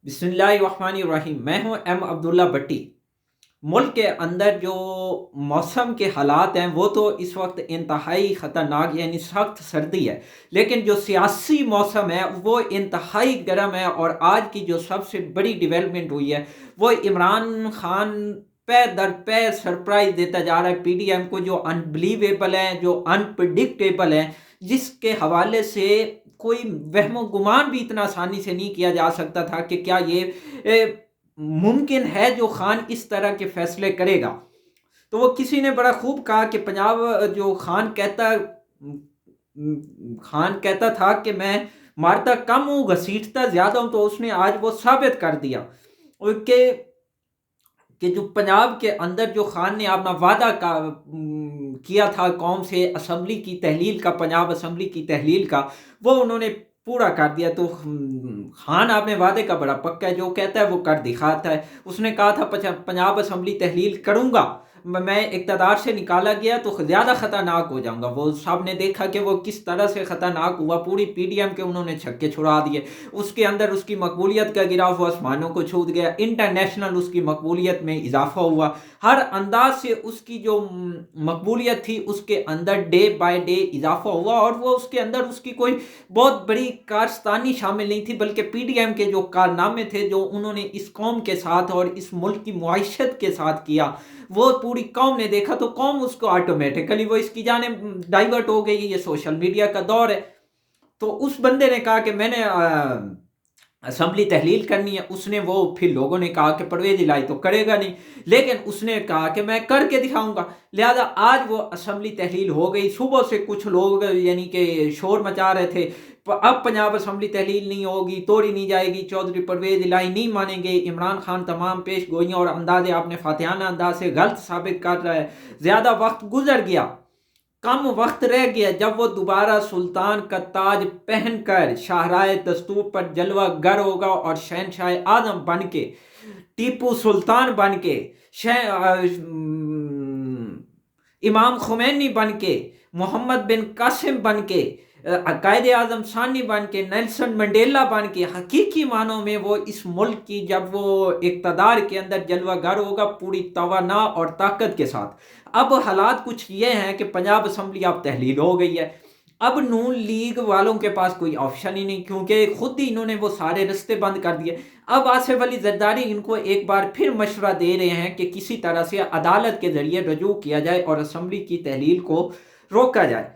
बिस्मिल्लाहिर्रहमानिर्रहीम। मैं हूं एम अब्दुल्ला भट्टी। मुल्क के अंदर जो मौसम के हालात हैं वो तो इस वक्त इंतहाई ख़तरनाक यानी सख्त सर्दी है, लेकिन जो सियासी मौसम है वो इंतहाई गर्म है। और आज की जो सबसे बड़ी डेवलपमेंट हुई है वो इमरान खान पे दर पे सरप्राइज देता जा रहा है पीडीएम को, जो अनबिलीवेबल है, जो अनप्रडिक्टेबल है, जिसके हवाले से कोई वहमो गुमान भी इतना आसानी से नहीं किया जा सकता था कि क्या ये मुमकिन है जो खान इस तरह के फैसले करेगा। तो वो किसी ने बड़ा खूब कहा कि पंजाब जो खान कहता था कि मैं मारता कम हूँ घसीटता ज्यादा हूँ, तो उसने आज वो साबित कर दिया कि जो पंजाब के अंदर जो खान ने अपना किया था कौम से असम्बली की तहलील का, पंजाब असम्बली की तहलील का, वो उन्होंने पूरा कर दिया। तो खान अपने वादे का बड़ा पक्का है, जो कहता है वो कर दिखाता है। उसने कहा था पंजाब असम्बली तहलील करूंगा, मैं इक़्तिदार से निकाला गया तो ज़्यादा ख़तरनाक हो जाऊंगा। वो सब ने देखा कि वो किस तरह से ख़तरनाक हुआ, पूरी पीडीएम के उन्होंने छक्के छुड़ा दिए। उसके अंदर उसकी मकबूलियत का गिराव वो आसमानों को छू गया, इंटरनेशनल उसकी मकबूलियत में इजाफा हुआ। हर अंदाज से उसकी जो मकबूलियत थी उसके अंदर डे बाय डे इजाफा हुआ। और वो उसके अंदर उसकी कोई बहुत बड़ी कारस्तानी शामिल नहीं थी, बल्कि पीडीएम के जो कारनामे थे जो उन्होंने इस कौम के साथ और इस मुल्क की मुआइशत के साथ किया, वो पूरी कौम ने देखा। तो कौम उसको ऑटोमेटिकली वो इसकी जाने डाइवर्ट हो गई। ये सोशल मीडिया का दौर है। तो उस बंदे ने कहा कि मैंने असम्बली तहलील करनी है। उसने वो फिर लोगों ने कहा कि परवेज इलाही तो करेगा नहीं, लेकिन उसने कहा कि मैं करके दिखाऊंगा। लिहाजा आज वो असम्बली तहलील हो गई। सुबह से कुछ लोग यानी कि शोर मचा रहे थे, अब पंजाब असम्बली तहलील नहीं होगी, तोड़ी नहीं जाएगी, चौधरी परवेज इलाही नहीं मानेंगे, इमरान खान तमाम पेश गोइयाँ और अंदाजे आपने फातिहाना अंदाज से गलत साबित कर रहा है। ज़्यादा वक्त गुजर गया, कम वक्त रह गया जब वो दोबारा सुल्तान का ताज पहनकर शाहराए दस्तूर पर जलवा गर होगा और शहनशाह आजम बन के, टीपू सुल्तान बन के, इमाम खुमैनी बन के, मोहम्मद बिन कासिम बन के, कायदे आजम सानी बन के, नेल्सन मंडेला बन के, हकीकी मानों में वो इस मुल्क की जब वो इक़्तिदार के अंदर जलवागर होगा पूरी तवाना और ताकत के साथ। अब हालात कुछ ये हैं कि पंजाब असम्बली अब तहलील हो गई है। अब नून लीग वालों के पास कोई ऑप्शन ही नहीं, क्योंकि खुद ही इन्होंने वो सारे रास्ते बंद कर दिए। अब आसिफ अली जरदारी इनको एक बार फिर मशवरा दे रहे हैं कि किसी तरह से अदालत के जरिए रजू किया जाए और असम्बली की तहलील को रोका जाए,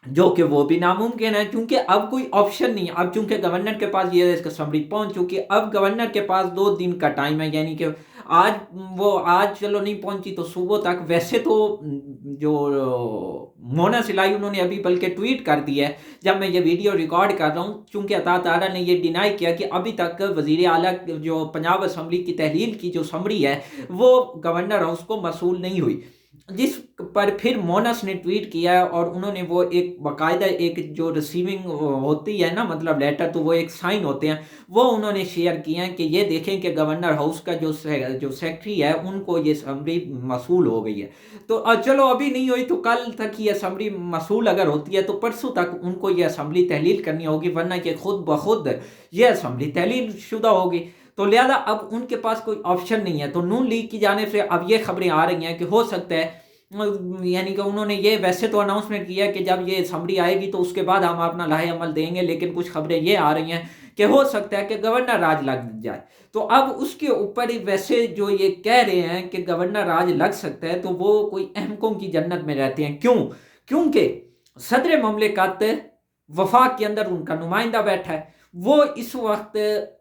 जो कि वो भी नामुमकिन है क्योंकि अब कोई ऑप्शन नहीं है। अब चूंकि गवर्नर के पास ये इसका समरी पहुंच चुकी है, अब गवर्नर के पास 2 दिन का टाइम है, यानी कि आज चलो नहीं पहुंची तो सुबह तक। वैसे तो जो मोना सिलाई उन्होंने अभी बल्कि ट्वीट कर दिया है जब मैं ये वीडियो रिकॉर्ड कर रहा हूँ, चूंकि अता तारा ने ये डिनाई किया कि अभी तक वजीर आला जो पंजाब असम्बली की तहलील की जो समरी है वो गवर्नर हाउस को मसूल नहीं हुई। जिस पर फिर मोनस ने ट्वीट किया है और उन्होंने वो एक बाकायदा एक जो रिसीविंग होती है ना, मतलब लेटर, तो वो एक साइन होते हैं, वो उन्होंने शेयर किए हैं कि ये देखें कि गवर्नर हाउस का जो सेक्रेटरी है उनको ये असम्बली मसूल हो गई है। तो चलो अभी नहीं हुई तो कल तक ये असम्बली मसूल अगर होती है तो परसों तक उनको ये असम्बली तहलील करनी होगी, वरना कि खुद ब खुद ये असम्बली तहलील शुदा होगी। तो लिहाजा अब उनके पास कोई ऑप्शन नहीं है। तो नून लीग की जाने से अब ये खबरें आ रही हैं कि हो सकता है, यानी कि उन्होंने ये वैसे तो अनाउंसमेंट किया कि जब ये समरी आएगी तो उसके बाद हम अपना लाहे अमल देंगे, लेकिन कुछ खबरें ये आ रही हैं कि हो सकता है कि गवर्नर राज लग जाए। तो अब उसके ऊपर ही वैसे जो ये कह रहे हैं कि गवर्नर राज लग सकता है, तो वो कोई अहमकों की जन्नत में रहते हैं। क्यों? क्योंकि सदर ममलिकत वफाक के अंदर उनका नुमाइंदा बैठा है। वो इस वक्त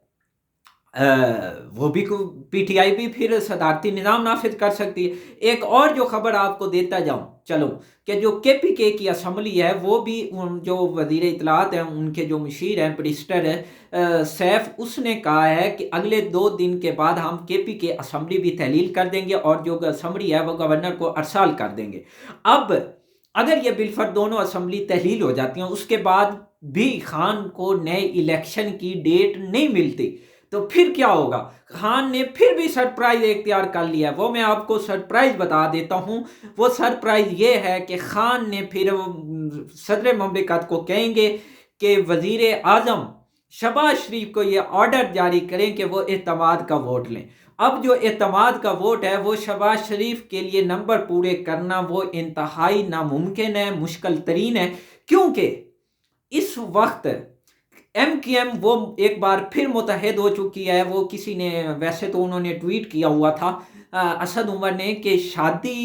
वो भी पीटीआई भी फिर सदारती निज़ाम नाफिज कर सकती है। एक और जो खबर आपको देता जाऊं चलो, कि जो केपीके की असम्बली है वो भी जो वजीर इतलात हैं उनके जो मुशीर हैं बैरिस्टर सैफ, उसने कहा है कि अगले 2 दिन के बाद हम केपीके असम्बली भी तहलील कर देंगे और जो असम्बली है वो गवर्नर को अरसाल कर देंगे। अब अगर ये बिलफर दोनों असम्बली तहलील हो जाती हैं उसके बाद भी खान को नए इलेक्शन की डेट नहीं मिलती, तो फिर क्या होगा? खान ने फिर भी सरप्राइज इख्तियार कर लिया। वो मैं आपको सरप्राइज बता देता हूं। वो सरप्राइज ये है कि खान ने फिर सदर ममलिकत को कहेंगे कि वजीर आजम शहबाज शरीफ को ये ऑर्डर जारी करें कि वो एतमाद का वोट लें। अब जो एतमाद का वोट है वो शहबाज शरीफ के लिए नंबर पूरे करना वो इंतहाई नामुमकिन है, मुश्किल तरीन है, क्योंकि इस वक्त MQM वो एक बार फिर मुतहद हो चुकी है। वो किसी ने, वैसे तो उन्होंने ट्वीट किया हुआ था असद उमर ने, कि शादी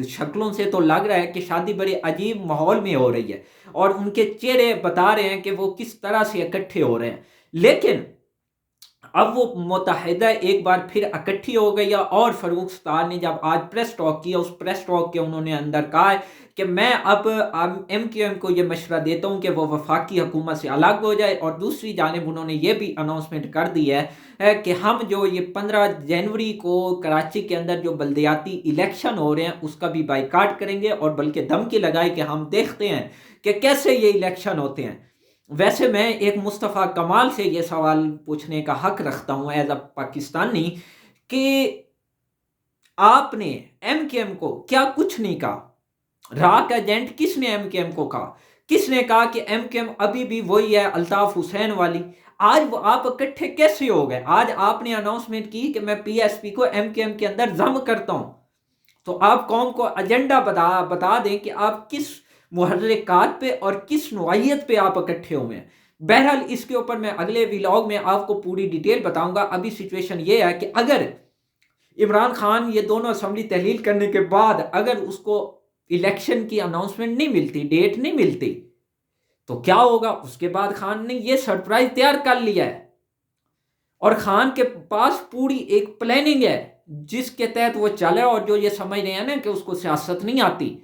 शक्लों से तो लग रहा है कि शादी बड़े अजीब माहौल में हो रही है, और उनके चेहरे बता रहे हैं कि वो किस तरह से इकट्ठे हो रहे हैं। लेकिन अब वो मुत्तहिदा एक बार फिर इकट्ठी हो गई है, और फरूख सत्तार ने जब आज प्रेस टॉक किया, उस प्रेस टॉक के उन्होंने अंदर कहा है कि मैं अब MQM को ये मशवरा देता हूँ कि वो वफाकी हुकूमत से अलग हो जाए। और दूसरी जानिब उन्होंने ये भी अनाउंसमेंट कर दी है कि हम जो ये 15 जनवरी को कराची के अंदर जो बल्दियाती इलेक्शन हो रहे हैं उसका भी बाइकाट करेंगे, और बल्कि धमकी लगाई कि हम देखते हैं कि कैसे ये इलेक्शन होते हैं। वैसे मैं एक मुस्तफ़ा कमाल से ये सवाल पूछने का हक रखता हूँ एज अ पाकिस्तानी, कि आपने MQM को क्या कुछ नहीं कहा? राक एजेंट किसने MQM को कहा? किसने कहा कि MQM अभी भी वही है अल्ताफ हुसैन वाली? आज वो आप इकट्ठे कैसे हो गए? आज आपने अनाउंसमेंट की कि मैं PSP को MQM के अंदर जम करता हूं, तो आप कौम को एजेंडा बता दें कि आप किस मुहर्रिकात पे और किस नौइयत पे आप इकट्ठे हुए हैं। बहरहाल इसके ऊपर मैं अगले व्लॉग में आपको पूरी डिटेल बताऊंगा। अभी सिचुएशन ये है कि अगर इमरान खान ये दोनों असम्बली तहलील करने के बाद अगर उसको इलेक्शन की अनाउंसमेंट नहीं मिलती, डेट नहीं मिलती, तो क्या होगा? उसके बाद खान ने ये सरप्राइज तैयार कर लिया है, और खान के पास पूरी एक प्लानिंग है जिसके तहत वो चल रहा है। और जो ये समझ रहे हैं ना कि उसको सियासत नहीं आती,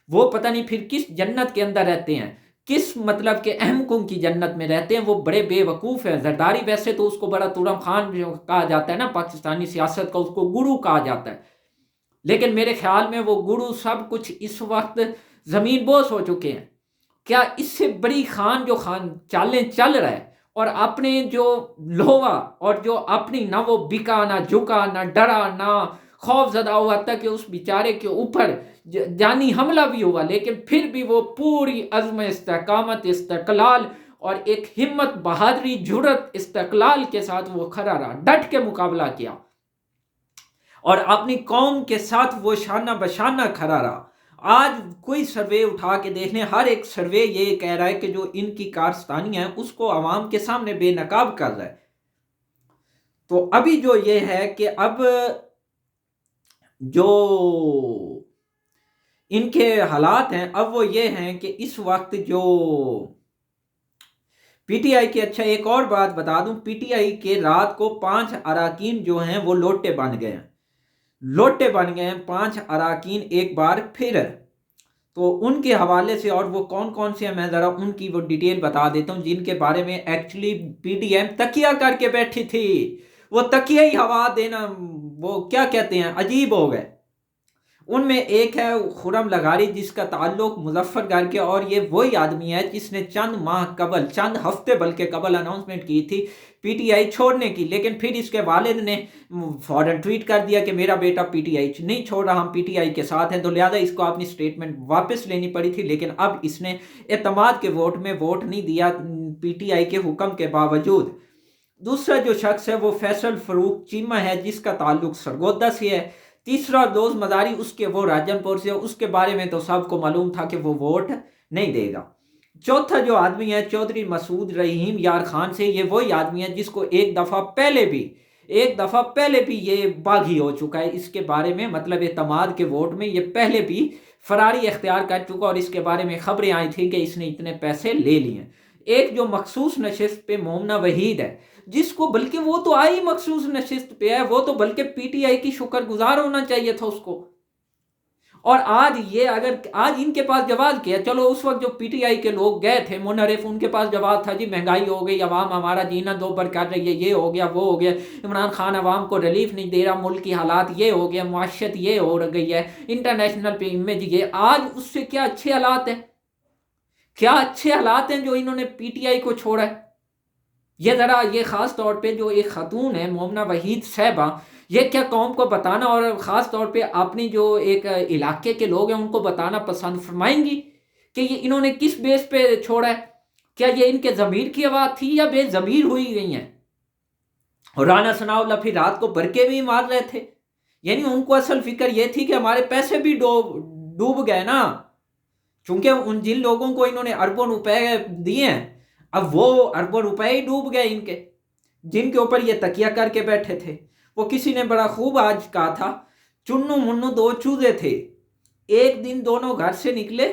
वो पता नहीं फिर किस जन्नत के अंदर रहते हैं, किस मतलब के अहमकुम की जन्नत में रहते हैं। वो बड़े बेवकूफ़ हैं। जरदारी वैसे तो उसको बड़ा तुरम खान जो कहा जाता है ना पाकिस्तानी सियासत का, उसको गुरु कहा जाता है, लेकिन मेरे ख्याल में वो गुरु सब कुछ इस वक्त ज़मीन बोस हो चुके हैं। क्या इससे बड़ी खान जो खान चालें चल रहा है, और अपने जो लोहा और जो अपनी ना वो बिका ना झुका ना डरा ना खौफ ज़दा हुआ था कि उस बेचारे के ऊपर जानी हमला भी हुआ, लेकिन फिर भी वो पूरी अज़्म इस्तेकामत इस्तक़लाल और एक हिम्मत बहादुरी जुर्रत इस्तक़लाल के साथ वो खड़ा रहा, डट के मुकाबला किया, और अपनी कौम के साथ वो शाना बशाना खड़ा रहा। आज कोई सर्वे उठा के देख लें, हर एक सर्वे ये कह रहा है कि जो इनकी कारस्तानी है उसको आवाम के सामने बेनकाब कर रहा है। तो अभी जो ये है कि अब जो इनके हालात हैं अब वो ये हैं कि इस वक्त जो PTI के, अच्छा एक और बात बता दूं, PTI के रात को 5 अराकीन जो हैं वो लोटे बन गए हैं, लोटे बन गए हैं 5 अराकीन एक बार फिर। तो उनके हवाले से, और वो कौन कौन से हैं मैं ज़रा उनकी वो डिटेल बता देता हूँ, जिनके बारे में एक्चुअली PDM तकिया करके बैठी थी। वो तकिया ही हवा देना, वो क्या कहते हैं, अजीब हो गए। उनमें एक है खुरम लगारी जिसका ताल्लुक मुजफ्फरगढ़ के, और ये वही आदमी है जिसने चंद माह कबल, चंद हफ्ते बल्कि कबल अनाउंसमेंट की थी PTI छोड़ने की, लेकिन फिर इसके वालिद ने फौरन ट्वीट कर दिया कि मेरा बेटा PTI नहीं छोड़ रहा, हम PTI के साथ हैं, तो लिहाजा इसको अपनी स्टेटमेंट वापस लेनी पड़ी थी। लेकिन अब इसने एतमाद के वोट में वोट नहीं दिया PTI के हुक्म के बावजूद। दूसरा जो शख्स है वो फैसल फरूक चीमा है जिसका ताल्लुक सरगोदा से है। तीसरा दोस्त मजारी, उसके वो राजनपुर से, उसके बारे में तो सबको मालूम था कि वो वोट नहीं देगा। चौथा जो आदमी है चौधरी मसूद रहीम यार खान से, ये वही आदमी है जिसको एक दफ़ा पहले भी ये बागी हो चुका है इसके बारे में, मतलब एतमाद के वोट में ये पहले भी फरारी इख्तियार कर चुका, और इसके बारे में खबरें आई थी कि इसने इतने पैसे ले लिए। एक जो मखसूस नशिस्त पे मोमना वहीद है, जिसको बल्कि वो तो आई मखसूस नशिस्त पे है, वो तो बल्कि PTI की शुक्रगुजार होना चाहिए था उसको। और आज ये अगर आज इनके पास जवाब किया, चलो उस वक्त जो PTI के लोग गए थे मुनरिफ, उनके पास जवाब था जी महंगाई हो गई, अवाम हमारा जीना दो पर कर रही है, ये हो गया वो हो गया, इमरान खान अवाम को रिलीफ नहीं दे रहा, मुल्क की हालात ये हो गया, मुआशरत ये हो गई है, इंटरनेशनल पे इमेज ये। आज उससे क्या अच्छे हालात हैं, क्या अच्छे हालात हैं जो इन्होंने PTI को छोड़ा है? ये ज़रा ये ख़ास तौर पे जो एक ख़ातून है मोमना वहीद साहबा, ये क्या कौम को बताना, और ख़ास तौर पे अपनी जो एक इलाके के लोग हैं उनको बताना पसंद फरमाएंगी कि ये इन्होंने किस बेस पे छोड़ा है? کیا یہ ان کے ضمیر کی آواز تھی یا بے ضمیر ہوئی گئی ہیں؟ اور رانا ثناء اللہ پھر رات کو برقے بھی مار رہے تھے، یعنی ان کو اصل فکر یہ تھی کہ ہمارے پیسے بھی ڈوب گئے نا، چونکہ ان جن لوگوں کو انہوں نے اربوں روپے دیے ہیں، اب وہ اربوں روپے ہی ڈوب گئے ان کے، جن کے اوپر یہ تکیہ کر کے بیٹھے تھے۔ وہ کسی نے بڑا خوب آج کہا تھا، چنو منو دو چوزے تھے، ایک دن دونوں گھر سے نکلے،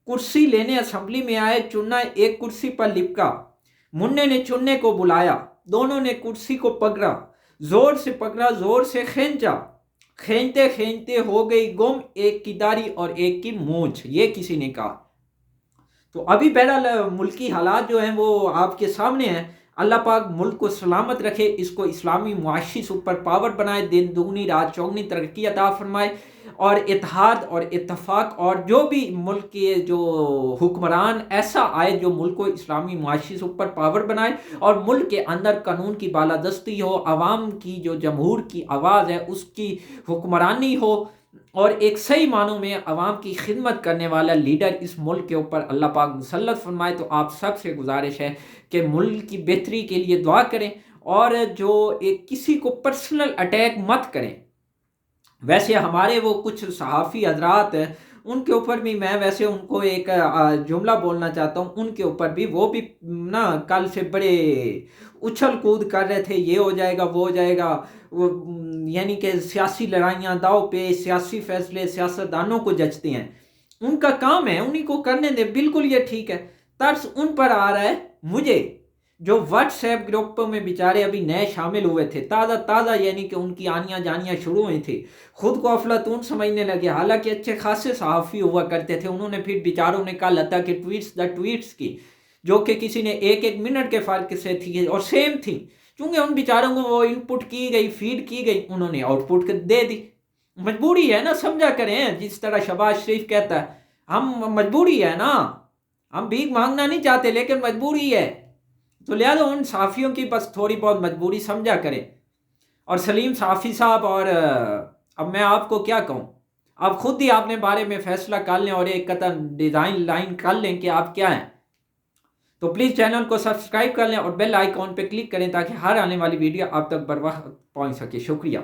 کرسی لینے اسمبلی میں آئے، چننا ایک کرسی پر لپکا، مننے نے چننے کو بلایا، دونوں نے کرسی کو پکڑا، زور سے پکڑا، زور سے کھینچا، کھینچتے کھینچتے ہو گئی گم ایک کی داڑھی اور ایک کی مونچھ، یہ کسی نے کہا۔ تو ابھی بہرحال ملکی حالات جو ہیں وہ آپ کے سامنے ہیں۔ اللہ پاک ملک کو سلامت رکھے، اس کو اسلامی معاشی سپر پاور بنائے، دن دگنی رات چوگنی ترقی عطا فرمائے، اور اتحاد اور اتفاق، اور جو بھی ملک کے جو حکمران ایسا آئے جو ملک کو اسلامی معاشی سپر پاور بنائے، اور ملک کے اندر قانون کی بالادستی ہو، عوام کی جو جمہور کی آواز ہے اس کی حکمرانی ہو، اور ایک صحیح معنوں میں عوام کی خدمت کرنے والا لیڈر اس ملک کے اوپر اللہ پاک مسلط فرمائے۔ تو آپ سب سے گزارش ہے کہ ملک کی بہتری کے لیے دعا کریں، اور جو ایک کسی کو پرسنل اٹیک مت کریں۔ ویسے ہمارے وہ کچھ صحافی حضرات ہیں، ان کے اوپر بھی میں ویسے ان کو ایک جملہ بولنا چاہتا ہوں، ان کے اوپر بھی وہ بھی نا کل سے بڑے اچھل کود کر رہے تھے، یہ ہو جائے گا وہ ہو جائے گا، یعنی کہ سیاسی لڑائیاں داؤ پہ، سیاسی فیصلے سیاستدانوں کو جچتے ہیں، ان کا کام ہے، انہی کو کرنے دیں، بالکل یہ ٹھیک ہے۔ طرز ان پر آ رہا ہے مجھے جو واٹس ایپ گروپوں میں بیچارے ابھی نئے شامل ہوئے تھے، تازہ یعنی کہ ان کی آنیاں جانیاں شروع ہوئی تھی، خود کو افلاطون سمجھنے لگے، حالانکہ اچھے خاصے صحافی ہوا کرتے تھے۔ انہوں نے پھر بیچاروں نے کہا لتا کہ ٹویٹس کی، جو کہ کسی نے ایک منٹ کے فرق سے تھی اور سیم تھی، چونکہ ان بیچاروں کو وہ ان پٹ کی گئی، فیڈ کی گئی، انہوں نے آؤٹ پٹ دے دی۔ مجبوری ہے نا، سمجھا کریں، جس طرح شہباز شریف کہتا ہے، ہم مجبوری ہے نا، ہم بھیک مانگنا نہیں چاہتے لیکن مجبوری ہے، تو لہذا ان صحافیوں کی بس تھوڑی بہت مجبوری سمجھا کریں۔ اور سلیم صحافی صاحب، اور اب میں آپ کو کیا کہوں، آپ خود ہی اپنے بارے میں فیصلہ کر لیں اور ایک قطر ڈیزائن لائن کر لیں کہ آپ کیا ہیں۔ تو پلیز چینل کو سبسکرائب کر لیں اور بیل آئیکن پہ کلک کریں تاکہ ہر آنے والی ویڈیو آپ تک بر وقت پہنچ سکے۔ شکریہ۔